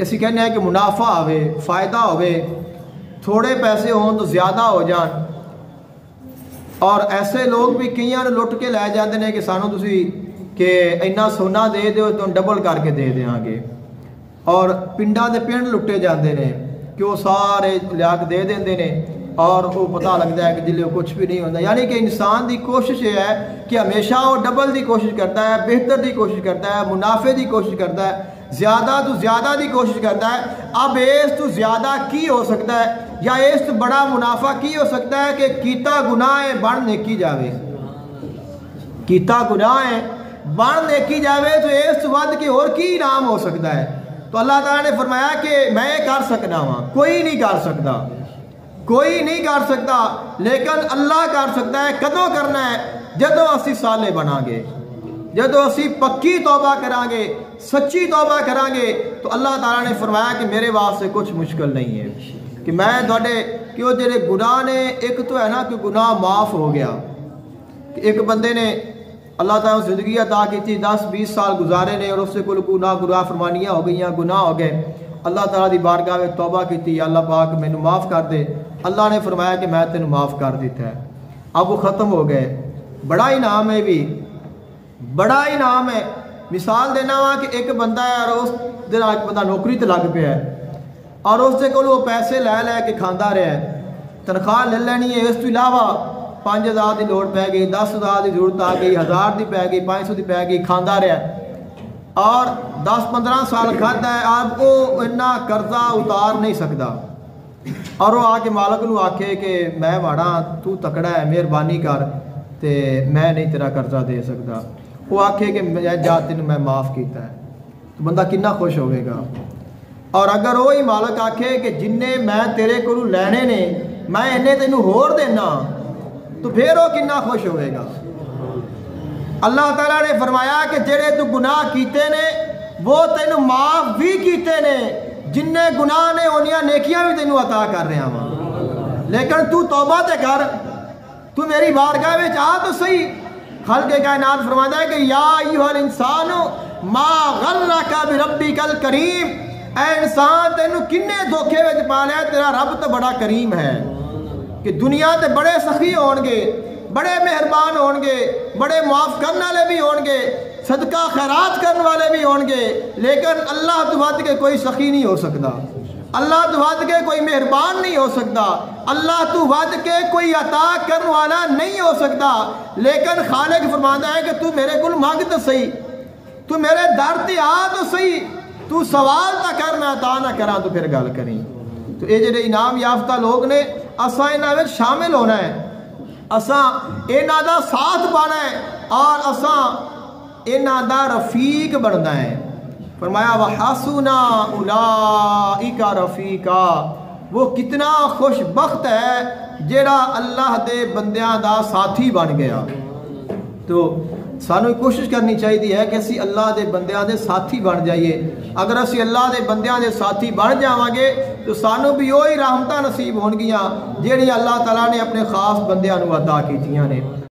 असी कहने हैं कि मुनाफा होवे, फायदा होवे, थोड़े पैसे हों तो ज़्यादा हो जान। और ऐसे लोग भी कई लुट के लै जाते हैं कि सानू तुसी कि इन्ना सोना दे दो तो डबल करके दे देंगे। और पिंडा के पिंड लुटे जाते हैं कि वो सारे लिया के दे देंगे ने और वो पता लगता है कि जिले कुछ भी नहीं होता। यानी कि इंसान की कोशिश ये है कि हमेशा वो डबल की कोशिश करता है, बेहतर की कोशिश करता है, मुनाफे की कोशिश करता है, ज़्यादा तो ज़्यादा की कोशिश करता है। अब इस तो ज़्यादा की हो सकता है या इस तो बड़ा मुनाफा की हो सकता है कि कीता गुनाह है बन नेकी जावे, कीता गुनाह है बन नेकी जावे, तो इस वध के और की इनाम हो सकता है। तो अल्लाह ताला ने फरमाया कि मैं कर सकना वहाँ, कोई नहीं कर सकता, कोई नहीं कर सकता, लेकिन अल्लाह कर सकता है। कदों करना है? जदों असी साले बनांगे, जदों असी पक्की तौबा करांगे, सच्ची तौबा करांगे, तो अल्लाह ताला ने फरमाया कि मेरे वास्ते कुछ मुश्किल नहीं है कि मैं थोड़े कि वो जेडे गुनाह ने, एक तो है ना कि गुनाह माफ़ हो गया कि एक बंदे ने अल्लाह ताला ज़िंदगी अता की थी, 10-20 साल गुजारे ने और उससे कोई गुनाह फरमानियाँ हो गई, गुनाह हो गए। अल्लाह ताला की बारगाह में तौबा की थी, अल्लाह पाक मैनू माफ़ कर दे। अल्लाह ने फरमाया कि मैं तेन माफ़ कर दिता है, अब वो ख़त्म हो गए। बड़ा इनाम है, भी बड़ा इनाम है। मिसाल देना वा कि एक बंदा है और उस दिन बंदा नौकरी तो लग पाया और उसके को पैसे लै लैके खाता रहा है, तनख्वाह ले लैनी है, इस तो इलावा 5000 की लोड़ पै गई, 10,000 की जरूरत आ गई, 1000 की पै गई, 500 की पै गई, खाता रहा और 10-15 साल खाता है। अब वो इन्ना कर्जा उतार नहीं सकता और वो आके मालक नूं आखे कि मैं माड़ा, तू तकड़ा है, मेहरबानी कर, तो मैं नहीं तेरा कर्जा दे सकता। वो आखे कि मैं जा तेन मैं माफ़ किया है, तो बंदा कितना खुश होगा। और अगर वही मालक आखे कि जिन्ने मैं तेरे को लैने ने मैं इन्हें तेनू होर देना, तो फिर वो कितना खुश होगा। अल्लाह ताला ने फरमाया कि जेड़े तू गुनाह कीते ने वो तेनू माफ़ भी कीते ने, जिन्ने गुनाह ने उन्नियां नेकियां भी तेनू अता कर रहा वा। लेकिन तू तौबा ते कर, तू मेरी बारगाह में आ तो सही। खल्क़े कायनात फरमाता है कि या अय्युहल इंसान मा गर्रका बिरब्बिकल करीम, ऐ इंसान तेनू किन्ने धोखे में पा लिया, तेरा रब तो बड़ा करीम है कि दुनिया ते बड़े सखी होणगे, बड़े मेहरबान होणगे, बड़े माफ़ करने वाले भी होणगे, सदका खैरात करने वाले भी होणगे, लेकिन अल्लाह तो वध के कोई सखी नहीं हो सकता, अल्लाह तो वध के कोई मेहरबान नहीं हो सकता, अल्लाह तो वध के कोई अता करने वाला नहीं हो सकता। लेकिन खालिक फरमाता है कि तू मेरे को मंग तो सही, तू मेरे दर ते आ तो सही, तू सवाल तो कर, मैं अता ना करा तो फिर गल करी। तो ये जो इनाम याफ्ता लोग ने, असा इन्हां विच शामिल होना है, असा इन्हां दा साथ पाना है और असा इन्हां दा रफीक बनना है। फरमाया वहसुना उलाइका रफीका, वो कितना खुशबख्त है जेड़ा अल्लाह दे बंदियां दा साथी बन गया। तो सानू कोशिश करनी चाहिए है कि असी अल्लाह दे बंदियां दे साथी बन जाइए। अगर असी अल्लाह दे बंदियां दे साथी बन जावांगे तो सानू भी वही रहमतां नसीब होणगियां जेड़ी अल्लाह ताला ने अपने खास बंदियां नू अता कीतियां ने।